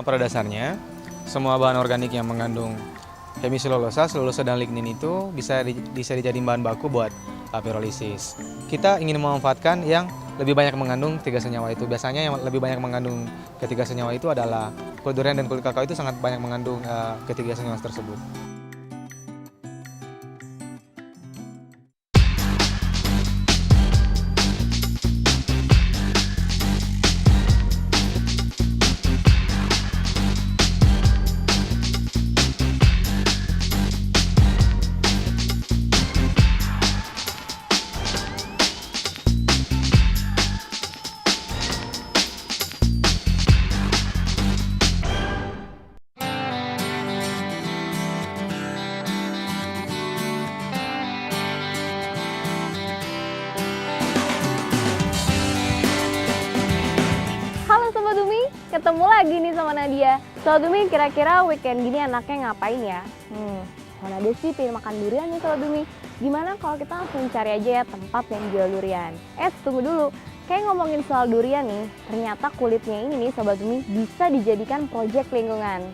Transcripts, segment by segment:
Pada dasarnya, semua bahan organik yang mengandung hemiselulosa, selulosa, dan lignin itu bisa dijadiin bahan baku buat pirolisis. Kita ingin memanfaatkan yang lebih banyak mengandung ketiga senyawa itu. Biasanya yang lebih banyak mengandung ketiga senyawa itu adalah kulit durian dan kulit kakao, itu sangat banyak mengandung ketiga senyawa tersebut. Ketemu lagi nih sama Nadia. Sobat Bumi, kira-kira weekend gini anaknya ngapain ya? Kalau Nadia sih pengen makan durian nih Sobat Bumi. Gimana kalau kita langsung cari aja ya tempat yang jual durian? Tunggu dulu. Kayak ngomongin soal durian nih, ternyata kulitnya ini nih Sobat Bumi bisa dijadikan proyek lingkungan.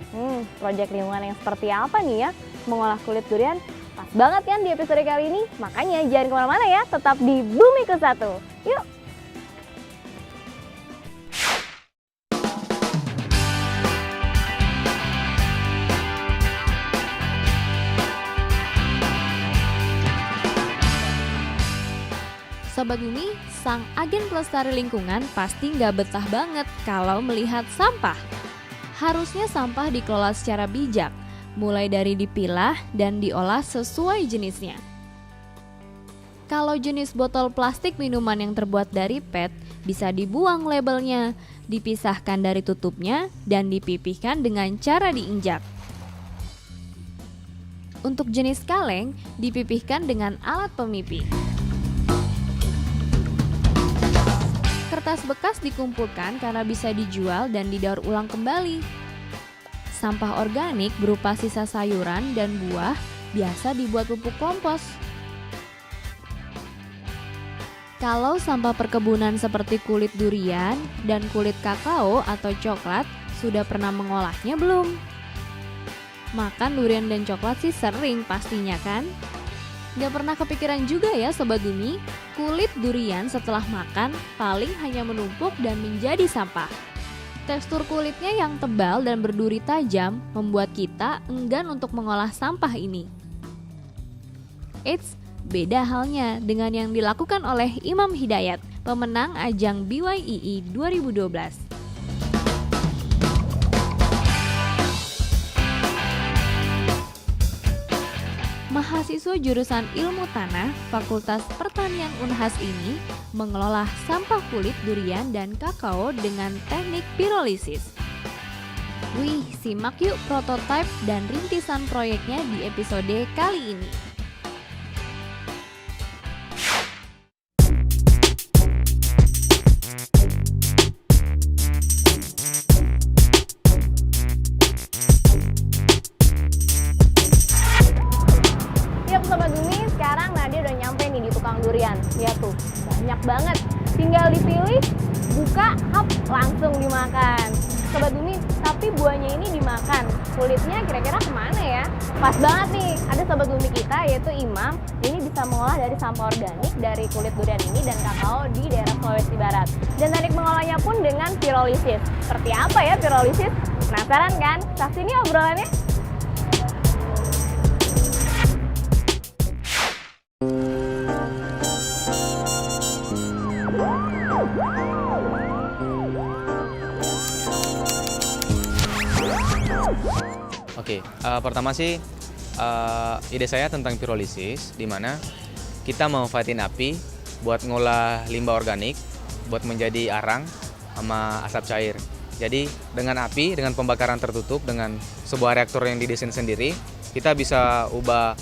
Proyek lingkungan yang seperti apa nih ya? Mengolah kulit durian? Pas banget kan di episode kali ini? Makanya jangan kemana-mana ya, tetap di Bumiku Satu. Yuk! Sobat Bumi, sang agen pelestari lingkungan pasti nggak betah banget kalau melihat sampah. Harusnya sampah dikelola secara bijak, mulai dari dipilah dan diolah sesuai jenisnya. Kalau jenis botol plastik minuman yang terbuat dari PET, bisa dibuang labelnya, dipisahkan dari tutupnya, dan dipipihkan dengan cara diinjak. Untuk jenis kaleng, dipipihkan dengan alat pemipih. Kertas bekas dikumpulkan karena bisa dijual dan didaur ulang kembali. Sampah organik berupa sisa sayuran dan buah biasa dibuat pupuk kompos. Kalau sampah perkebunan seperti kulit durian dan kulit kakao atau coklat, sudah pernah mengolahnya belum? Makan durian dan coklat sih sering pastinya kan? Gak pernah kepikiran juga ya Sobat Bumi, kulit durian setelah makan paling hanya menumpuk dan menjadi sampah. Tekstur kulitnya yang tebal dan berduri tajam membuat kita enggan untuk mengolah sampah ini. Eits, beda halnya dengan yang dilakukan oleh Imam Hidayat, pemenang ajang BYII 2012. Mahasiswa jurusan Ilmu Tanah Fakultas Pertanian Unhas ini mengelola sampah kulit durian dan kakao dengan teknik pirolisis. Wih, simak yuk prototipe dan rintisan proyeknya di episode kali ini. Durian, lihat tuh, banyak banget. Tinggal dipilih, buka, hap, langsung dimakan. Sobat Bumi, tapi buahnya ini dimakan, kulitnya kira-kira kemana ya? Pas banget nih, ada Sobat Bumi kita yaitu Imam. Ini bisa mengolah dari sampah organik dari kulit durian ini dan kakao di daerah Sulawesi Barat. Dan teknik mengolahnya pun dengan pirolisis. Seperti apa ya pirolisis? Penasaran kan? Saksikan nih obrolannya. Oke, pertama sih ide saya tentang pirolisis, di mana kita memanfaatin api buat ngolah limbah organik, buat menjadi arang sama asap cair. Jadi dengan api, dengan pembakaran tertutup, dengan sebuah reaktor yang didesain sendiri, kita bisa ubah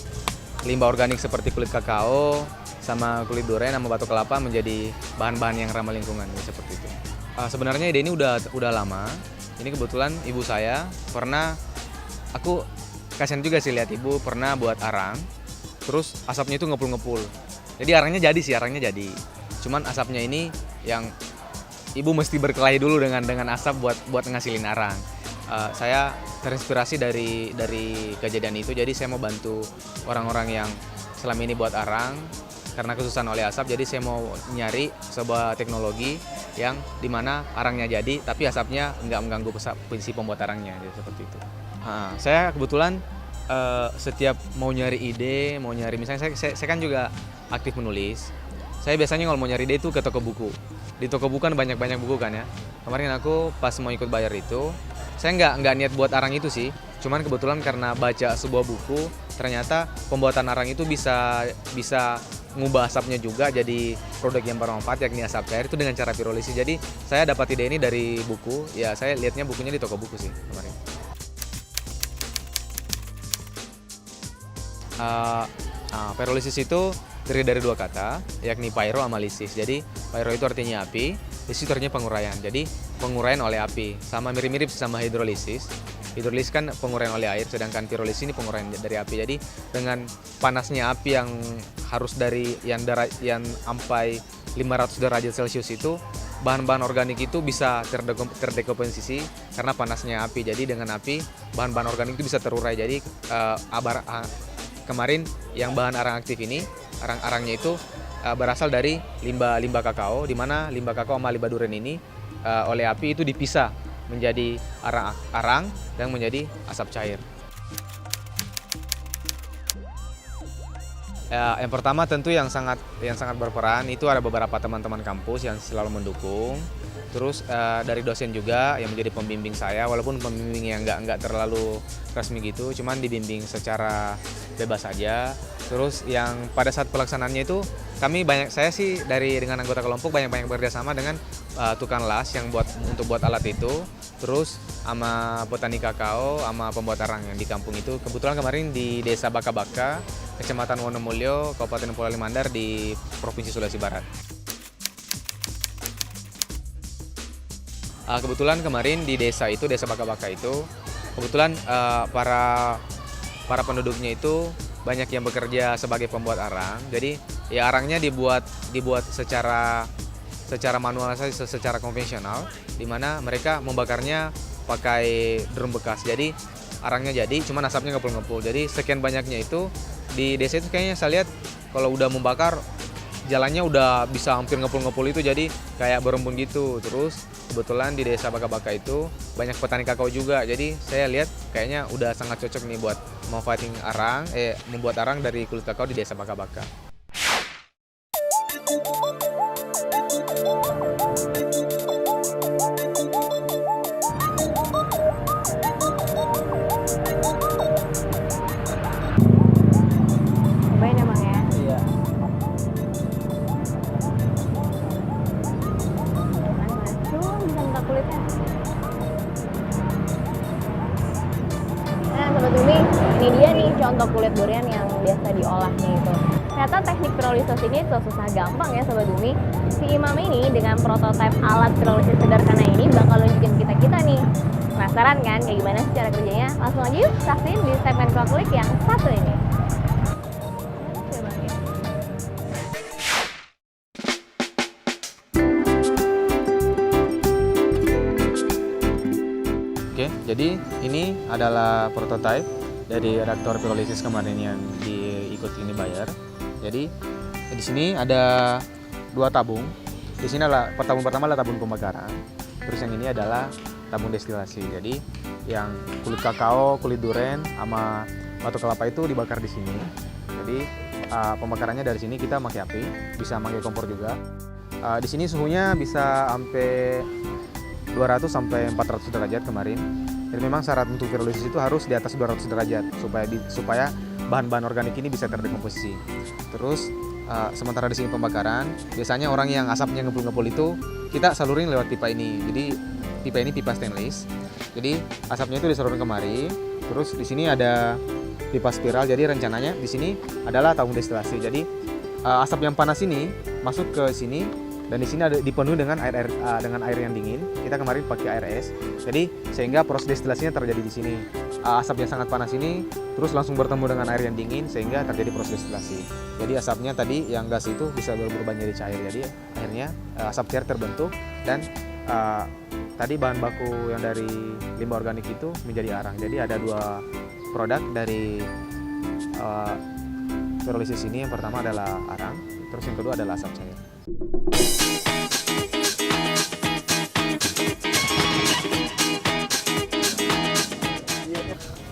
limbah organik seperti kulit kakao, sama kulit durian, sama batu kelapa menjadi bahan-bahan yang ramah lingkungan, seperti itu. Sebenarnya ide ini udah lama. Ini kebetulan ibu saya pernah, aku kasihan juga sih lihat ibu pernah buat arang, terus asapnya itu ngepul-ngepul. Jadi arangnya jadi. Cuman asapnya ini yang ibu mesti berkelahi dulu dengan asap buat ngasilin arang. saya terinspirasi dari kejadian itu, jadi saya mau bantu orang-orang yang selama ini buat arang karena kesusahan oleh asap. Jadi saya mau nyari sebuah teknologi yang dimana arangnya jadi tapi asapnya nggak mengganggu fungsi pembuat arangnya, jadi seperti itu. Saya kebetulan setiap mau nyari ide, mau nyari misalnya saya kan juga aktif menulis. Saya biasanya kalau mau nyari ide itu ke toko buku. Di toko buku kan banyak buku kan ya. Kemarin aku pas mau ikut bayar itu, saya nggak niat buat arang itu sih. Cuman kebetulan karena baca sebuah buku, ternyata pembuatan arang itu bisa ngubah asapnya juga jadi produk yang bermanfaat, yakni asap cair itu dengan cara pirolisis. Jadi saya dapat ide ini dari buku. Ya saya lihatnya bukunya di toko buku sih kemarin. Pirolisis itu terdiri dari dua kata, yakni pyro sama lisis. Jadi pyro itu artinya api, lisis itu artinya penguraian. Jadi penguraian oleh api, sama mirip-mirip sama hidrolisis. Hidrolisis kan penguraian oleh air, sedangkan pirolisis ini penguraian dari api. Jadi dengan panasnya api yang harus dari yang sampai 500 derajat Celcius itu, bahan-bahan organik itu bisa terdekomposisi karena panasnya api. Jadi dengan api, bahan-bahan organik itu bisa terurai. Jadi kemarin yang bahan arang aktif ini, arang-arangnya itu berasal dari limbah kakao, di mana limbah kakao sama limbah durian ini oleh api itu dipisah menjadi arang dan menjadi asap cair. Yang pertama tentu yang sangat berperan itu ada beberapa teman-teman kampus yang selalu mendukung. Terus dari dosen juga yang menjadi pembimbing saya, walaupun pembimbing yang nggak terlalu resmi gitu, cuman dibimbing secara bebas saja. Terus yang pada saat pelaksanaannya itu saya sih dengan anggota kelompok banyak bekerja sama dengan tukang las yang untuk buat alat itu, terus sama petani kakao, sama pembuat arang yang di kampung itu. Kebetulan kemarin di Desa Baka-Baka, Kecamatan Wonomulyo, Kabupaten Pulau Mandar di Provinsi Sulawesi Barat. Kebetulan kemarin di Desa Baka-Baka itu, kebetulan para penduduknya itu banyak yang bekerja sebagai pembuat arang. Jadi ya arangnya dibuat secara manual saja, secara konvensional, di mana mereka membakarnya pakai drum bekas. Jadi arangnya jadi, cuman asapnya ngepul-ngepul. Jadi sekian banyaknya itu di desa itu kayaknya saya lihat kalau udah membakar jalannya udah bisa hampir ngepul-ngepul itu, jadi kayak berembun gitu. Terus kebetulan di Desa Baka-Baka itu banyak petani kakao juga, jadi saya lihat kayaknya udah sangat cocok nih buat membuat arang dari kulit kakao di Desa Baka-Baka. Cobain emang ya. Iya. Bisa minta kulitnya. Nah Sobat Umi, ini dia nih contoh kulit durian yang biasa diolahnya itu. Ternyata teknik pirolisis ini susah gampang ya Sobat Umi. Si Imam ini dengan prototipe alat pirolisis sederhana ini bakal nunjukin kita nih. Penasaran kan kayak gimana sih cara kerjanya? Langsung aja yuk saksiin di segmen Klik yang satu ini. Oke, jadi ini adalah prototipe dari reaktor pirolisis kemarin yang diikut ini bayar. Jadi di sini ada dua tabung. Di sini adalah tabung pertama adalah tabung pembakaran. Terus yang ini adalah tabung destilasi. Jadi yang kulit kakao, kulit duren, sama batu kelapa itu dibakar di sini. Jadi pembakarannya dari sini kita pakai api, bisa pakai kompor juga. Di sini suhunya bisa sampai 200 sampai 400 derajat kemarin. Dan memang syarat untuk pirolisis itu harus di atas 200 derajat supaya bahan-bahan organik ini bisa terdekomposisi. Terus sementara di sini pembakaran, biasanya orang yang asapnya ngepul-ngepul itu kita salurin lewat pipa ini. Jadi pipa ini pipa stainless. Jadi asapnya itu disalurin kemari. Terus di sini ada pipa spiral. Jadi rencananya di sini adalah tabung destilasi. Jadi asap yang panas ini masuk ke sini. Dan di sini ada dipenuhi dengan air yang dingin. Kita kemarin pakai air es. Jadi sehingga proses destilasinya terjadi di sini. Asap yang sangat panas ini terus langsung bertemu dengan air yang dingin sehingga terjadi proses destilasi. Jadi asapnya tadi yang gas itu bisa berubah menjadi cair. Jadi akhirnya asap cair terbentuk dan tadi bahan baku yang dari limbah organik itu menjadi arang. Jadi ada 2 produk dari pirolisis ini. Yang pertama adalah arang, terus yang kedua adalah asap cair.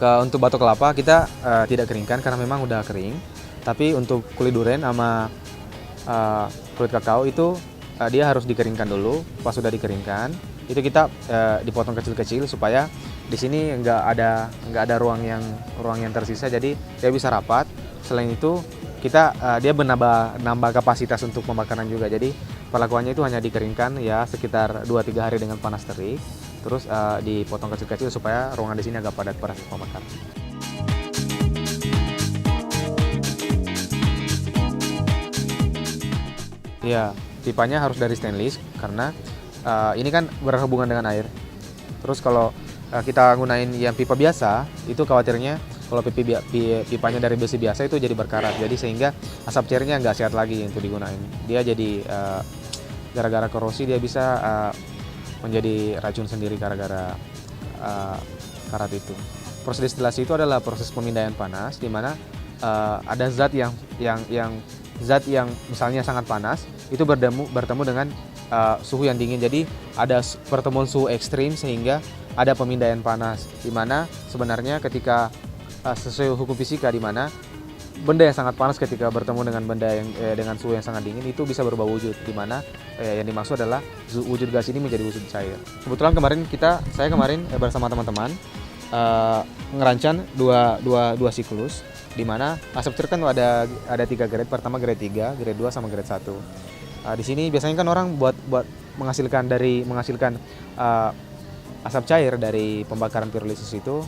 Untuk batok kelapa kita tidak keringkan karena memang udah kering. Tapi untuk kulit durian sama kulit kakao itu dia harus dikeringkan dulu. Pas sudah dikeringkan, itu kita dipotong kecil-kecil supaya di sini nggak ada ruang yang tersisa. Jadi dia bisa rapat. Selain itu dia menambah kapasitas untuk pembakaran juga. Jadi perlakuannya itu hanya dikeringkan ya sekitar 2-3 hari dengan panas terik. Terus dipotong kecil-kecil supaya ruangan di sini agak padat pada saat pembakaran. Ya, pipanya harus dari stainless karena ini kan berhubungan dengan air. Terus kalau kita gunain yang pipa biasa, itu khawatirnya kalau pipanya dari besi biasa itu jadi berkarat. Jadi sehingga asap cairnya nggak sehat lagi untuk digunain. Dia jadi gara-gara korosi dia bisa menjadi racun sendiri gara-gara karat itu. Proses destilasi itu adalah proses pemindaian panas di mana ada zat yang misalnya sangat panas itu bertemu dengan suhu yang dingin. Jadi ada pertemuan suhu ekstrim sehingga ada pemindaian panas di mana sebenarnya ketika sesuai hukum fisika di mana benda yang sangat panas ketika bertemu dengan benda yang dengan suhu yang sangat dingin itu bisa berubah wujud, di mana yang dimaksud adalah wujud gas ini menjadi wujud cair. Kebetulan saya kemarin bersama teman-teman ngerancang dua siklus, di mana asap cair kan ada 3 grade. Pertama grade 3, grade 2 sama grade 1. Di sini biasanya kan orang buat menghasilkan asap cair dari pembakaran pirolisis itu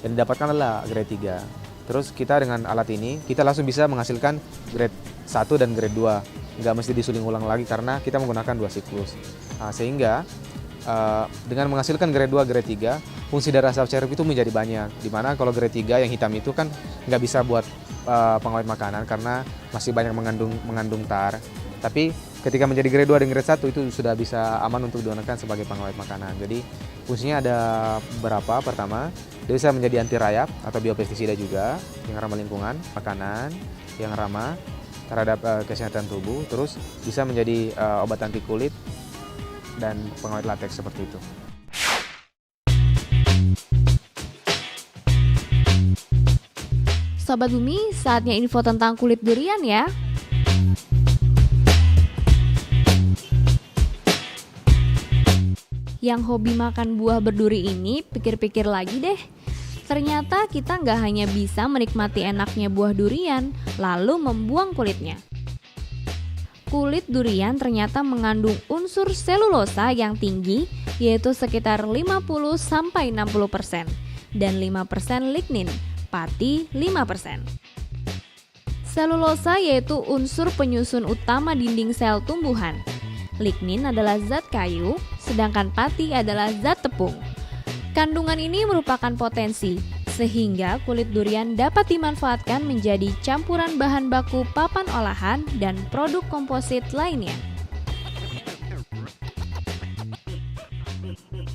yang didapatkan adalah grade 3. Terus kita dengan alat ini kita langsung bisa menghasilkan grade 1 dan grade 2. Nggak mesti disuling ulang lagi karena kita menggunakan 2 siklus. Sehingga dengan menghasilkan grade 2, grade 3, fungsi dari asap cair itu menjadi banyak. Dimana kalau grade 3 yang hitam itu kan nggak bisa buat pengawet makanan karena masih banyak mengandung tar. Tapi ketika menjadi grade 2 dan grade 1 itu sudah bisa aman untuk digunakan sebagai pengawet makanan. Jadi fungsinya ada beberapa. Pertama, dia bisa menjadi anti rayap atau biopestisida juga, yang ramah lingkungan, makanan, yang ramah terhadap kesehatan tubuh. Terus bisa menjadi obat anti kulit dan pengawet latex seperti itu. Sobat Bumi, saatnya info tentang kulit durian ya. Yang hobi makan buah berduri ini, pikir-pikir lagi deh. Ternyata kita nggak hanya bisa menikmati enaknya buah durian, lalu membuang kulitnya. Kulit durian ternyata mengandung unsur selulosa yang tinggi, yaitu sekitar 50-60%, dan 5% lignin, pati 5%. Selulosa yaitu unsur penyusun utama dinding sel tumbuhan. Lignin adalah zat kayu, sedangkan pati adalah zat tepung. Kandungan ini merupakan potensi, sehingga kulit durian dapat dimanfaatkan menjadi campuran bahan baku papan olahan dan produk komposit lainnya.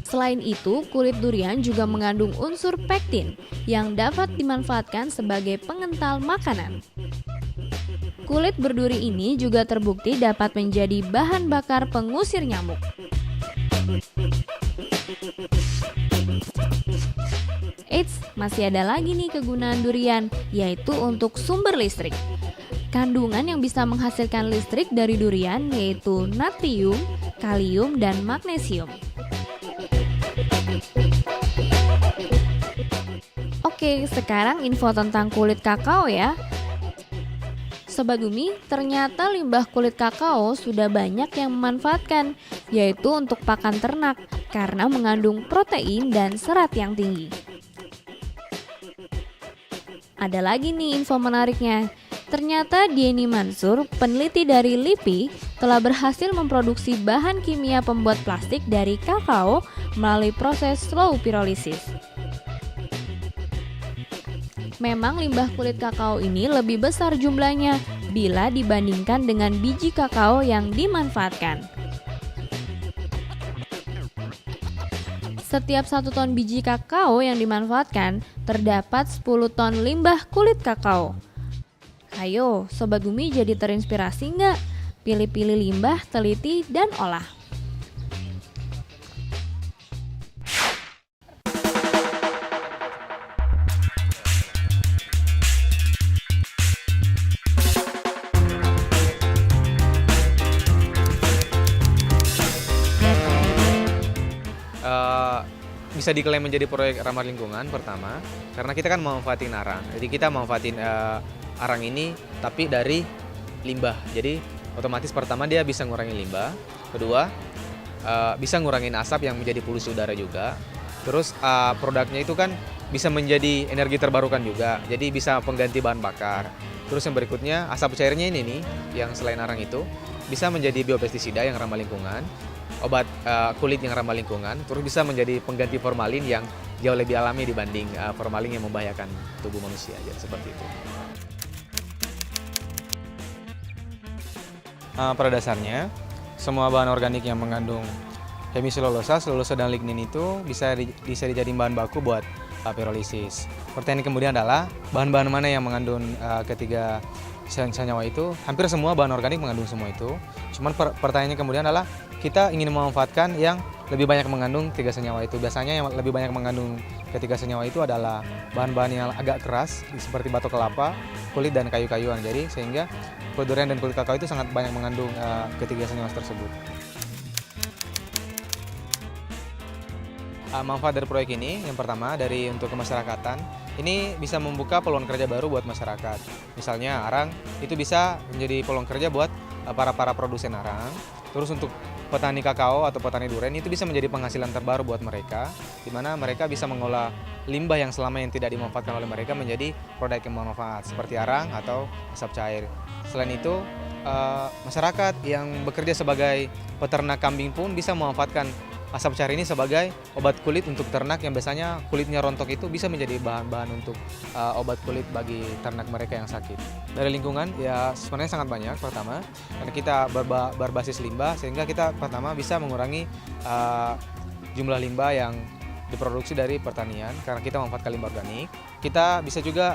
Selain itu, kulit durian juga mengandung unsur pektin yang dapat dimanfaatkan sebagai pengental makanan. Kulit berduri ini juga terbukti dapat menjadi bahan bakar pengusir nyamuk. Eits, masih ada lagi nih kegunaan durian, yaitu untuk sumber listrik. Kandungan yang bisa menghasilkan listrik dari durian yaitu natrium, kalium, dan magnesium. Oke, sekarang info tentang kulit kakao ya. Sobat Bumi, ternyata limbah kulit kakao sudah banyak yang memanfaatkan, yaitu untuk pakan ternak karena mengandung protein dan serat yang tinggi. Ada lagi nih info menariknya. Ternyata Dieni Mansur, peneliti dari LIPI, telah berhasil memproduksi bahan kimia pembuat plastik dari kakao melalui proses slow pyrolysis. Memang limbah kulit kakao ini lebih besar jumlahnya bila dibandingkan dengan biji kakao yang dimanfaatkan. Setiap 1 ton biji kakao yang dimanfaatkan, terdapat 10 ton limbah kulit kakao. Ayo, Sobat Bumi jadi terinspirasi nggak? Pilih-pilih limbah, teliti, dan olah. Bisa diklaim menjadi proyek ramah lingkungan pertama karena kita kan memanfaatin arang. Jadi kita memanfaatin arang ini tapi dari limbah. Jadi otomatis pertama dia bisa ngurangin limbah. Kedua bisa ngurangin asap yang menjadi polusi udara juga. Terus produknya itu kan bisa menjadi energi terbarukan juga. Jadi bisa pengganti bahan bakar. Terus yang berikutnya asap cairnya ini nih yang selain arang itu bisa menjadi biopestisida yang ramah lingkungan. Obat kulit yang ramah lingkungan, terus bisa menjadi pengganti formalin yang jauh lebih alami dibanding formalin yang membahayakan tubuh manusia, jadi seperti itu. Pada dasarnya, semua bahan organik yang mengandung hemiselulosa, selulosa, dan lignin itu bisa dijadikan bahan baku buat pirolisis. Pertanyaan kemudian adalah bahan-bahan mana yang mengandung ketiga senyawa itu? Hampir semua bahan organik mengandung semua itu. Cuman pertanyaannya kemudian adalah kita ingin memanfaatkan yang lebih banyak mengandung 3 senyawa itu. Biasanya yang lebih banyak mengandung ketiga senyawa itu adalah bahan-bahan yang agak keras seperti batok kelapa, kulit, dan kayu-kayuan. Jadi sehingga kulit durian dan kulit kakao itu sangat banyak mengandung ketiga senyawa tersebut. Manfaat dari proyek ini yang pertama dari untuk kemasyarakatan, ini bisa membuka peluang kerja baru buat masyarakat. Misalnya arang itu bisa menjadi peluang kerja buat para produsen arang. Terus untuk petani kakao atau petani durian itu bisa menjadi penghasilan terbaru buat mereka, di mana mereka bisa mengolah limbah yang selama yang tidak dimanfaatkan oleh mereka menjadi produk yang bermanfaat seperti arang atau asap cair. Selain itu, masyarakat yang bekerja sebagai peternak kambing pun bisa memanfaatkan asap cair ini sebagai obat kulit untuk ternak yang biasanya kulitnya rontok, itu bisa menjadi bahan-bahan untuk obat kulit bagi ternak mereka yang sakit. Dari lingkungan ya sebenarnya sangat banyak. Pertama, karena kita berbasis limbah sehingga kita pertama bisa mengurangi jumlah limbah yang diproduksi dari pertanian karena kita memanfaatkan limbah organik. Kita bisa juga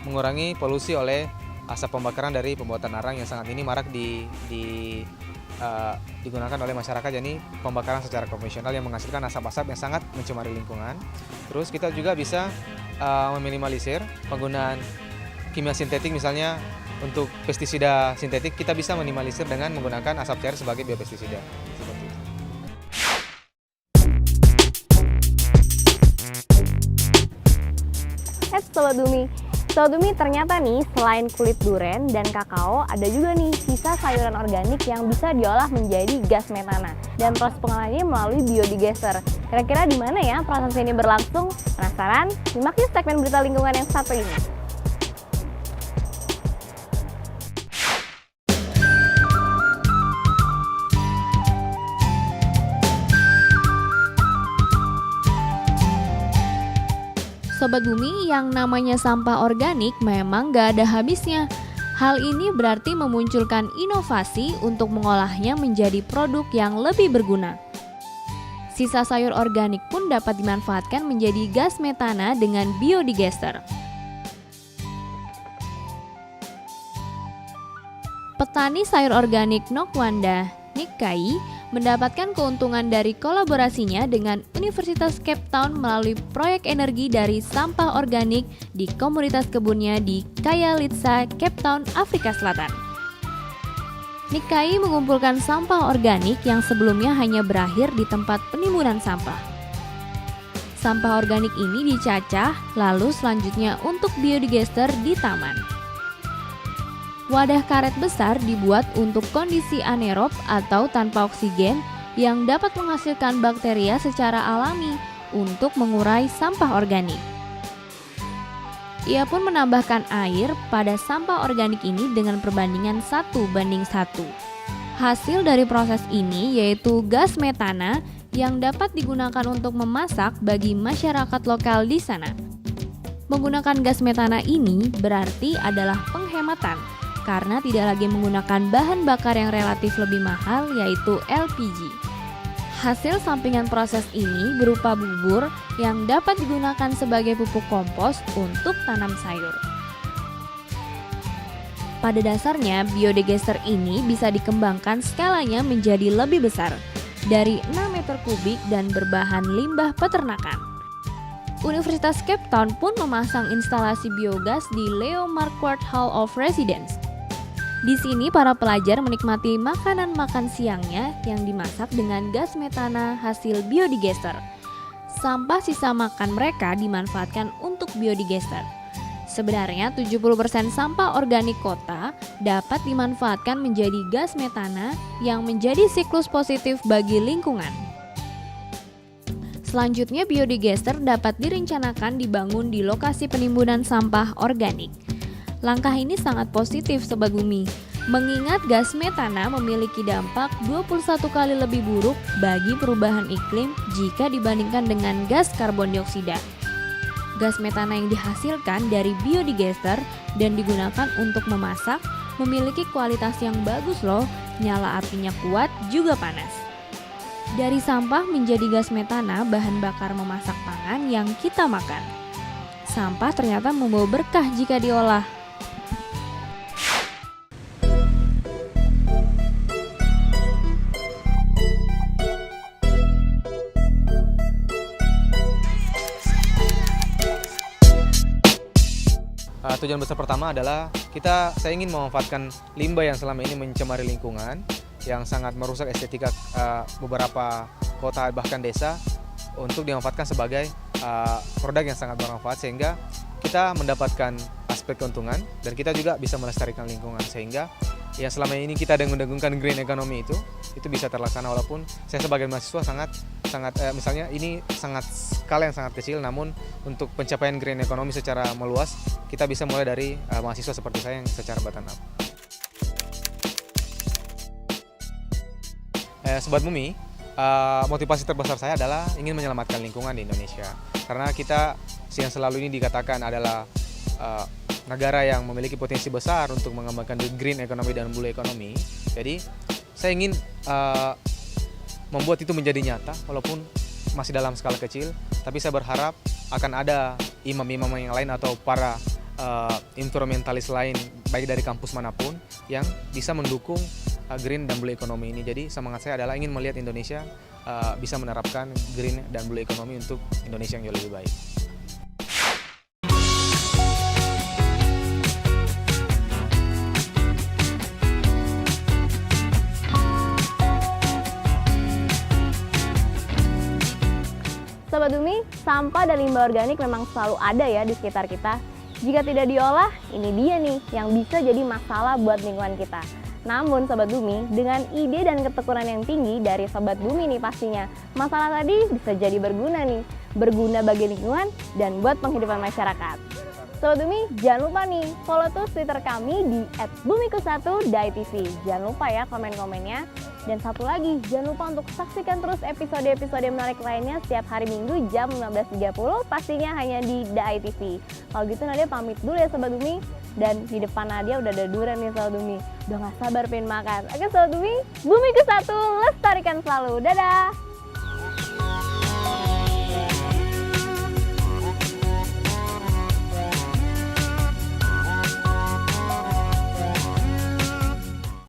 mengurangi polusi oleh asap pembakaran dari pembuatan arang yang sangat ini marak digunakan oleh masyarakat, jadi pembakaran secara konvensional yang menghasilkan asap-asap yang sangat mencemari lingkungan. Terus kita juga bisa meminimalisir penggunaan kimia sintetik, misalnya untuk pestisida sintetik kita bisa minimalisir dengan menggunakan asap cair sebagai biopestisida. Seperti itu. Sobat Bumi, ternyata nih selain kulit duren dan kakao, ada juga nih sisa sayuran organik yang bisa diolah menjadi gas metana. Dan proses pengolahannya melalui biodigester. Kira-kira di mana ya proses ini berlangsung? Penasaran? Simak yuk segmen berita lingkungan yang satu ini. Sobat Bumi, yang namanya sampah organik memang gak ada habisnya. Hal ini berarti memunculkan inovasi untuk mengolahnya menjadi produk yang lebih berguna. Sisa sayur organik pun dapat dimanfaatkan menjadi gas metana dengan biodigester. Petani sayur organik Nokwanda, Nikai, mendapatkan keuntungan dari kolaborasinya dengan Universitas Cape Town melalui proyek energi dari sampah organik di komunitas kebunnya di Khayelitsha, Cape Town, Afrika Selatan. Nikai mengumpulkan sampah organik yang sebelumnya hanya berakhir di tempat penimbunan sampah. Sampah organik ini dicacah, lalu selanjutnya untuk biodigester di taman. Wadah karet besar dibuat untuk kondisi anaerob atau tanpa oksigen yang dapat menghasilkan bakteria secara alami untuk mengurai sampah organik. Ia pun menambahkan air pada sampah organik ini dengan perbandingan 1:1. Hasil dari proses ini yaitu gas metana yang dapat digunakan untuk memasak bagi masyarakat lokal di sana. Menggunakan gas metana ini berarti adalah penghematan, karena tidak lagi menggunakan bahan bakar yang relatif lebih mahal, yaitu LPG. Hasil sampingan proses ini berupa bubur yang dapat digunakan sebagai pupuk kompos untuk tanam sayur. Pada dasarnya, biodigester ini bisa dikembangkan skalanya menjadi lebih besar, dari 6 meter kubik dan berbahan limbah peternakan. Universitas Cape Town pun memasang instalasi biogas di Leo Marquardt Hall of Residence. Di sini para pelajar menikmati makanan makan siangnya yang dimasak dengan gas metana hasil biodigester. Sampah sisa makan mereka dimanfaatkan untuk biodigester. Sebenarnya 70% sampah organik kota dapat dimanfaatkan menjadi gas metana yang menjadi siklus positif bagi lingkungan. Selanjutnya, biodigester dapat direncanakan dibangun di lokasi penimbunan sampah organik. Langkah ini sangat positif Sobat Bumi, mengingat gas metana memiliki dampak 21 kali lebih buruk bagi perubahan iklim jika dibandingkan dengan gas karbon dioksida. Gas metana yang dihasilkan dari biodigester dan digunakan untuk memasak memiliki kualitas yang bagus loh, nyala apinya kuat juga panas. Dari sampah menjadi gas metana bahan bakar memasak pangan yang kita makan. Sampah ternyata membawa berkah jika diolah. Tujuan besar pertama adalah saya ingin memanfaatkan limbah yang selama ini mencemari lingkungan, yang sangat merusak estetika beberapa kota bahkan desa, untuk dimanfaatkan sebagai produk yang sangat bermanfaat, sehingga kita mendapatkan aspek keuntungan dan kita juga bisa melestarikan lingkungan, sehingga yang selama ini kita dengung-dengungkan green economy itu bisa terlaksana. Walaupun saya sebagai mahasiswa misalnya ini skala yang sangat kecil, namun untuk pencapaian green economy secara meluas kita bisa mulai dari mahasiswa seperti saya yang secara bottom up. Sobat Bumi, motivasi terbesar saya adalah ingin menyelamatkan lingkungan di Indonesia, karena kita yang selalu ini dikatakan adalah negara yang memiliki potensi besar untuk mengembangkan green economy dan blue economy. Jadi saya ingin membuat itu menjadi nyata, walaupun masih dalam skala kecil, tapi saya berharap akan ada imam-imam yang lain atau para environmentalis lain, baik dari kampus manapun, yang bisa mendukung green dan blue economy ini. Jadi semangat saya adalah ingin melihat Indonesia bisa menerapkan green dan blue economy untuk Indonesia yang jauh lebih baik. Sobat Bumi, sampah dan limbah organik memang selalu ada ya di sekitar kita. Jika tidak diolah, ini dia nih yang bisa jadi masalah buat lingkungan kita. Namun Sobat Bumi, dengan ide dan ketekunan yang tinggi dari Sobat Bumi nih pastinya, masalah tadi bisa jadi berguna nih. Berguna bagi lingkungan dan buat penghidupan masyarakat. Sobat Bumi, jangan lupa nih, follow terus Twitter kami di @bumiku1.tv. Jangan lupa ya komen-komennya. Dan satu lagi, jangan lupa untuk saksikan terus episode-episode menarik lainnya setiap hari Minggu jam 15.30, pastinya hanya di DAI TV. Kalau gitu Nadia pamit dulu ya Sobat Bumi. Dan di depan Nadia udah ada durian nih Sobat Bumi. Udah gak sabar pengen makan. Oke Sobat Bumi, Bumiku 1, lestarikan selalu. Dadah!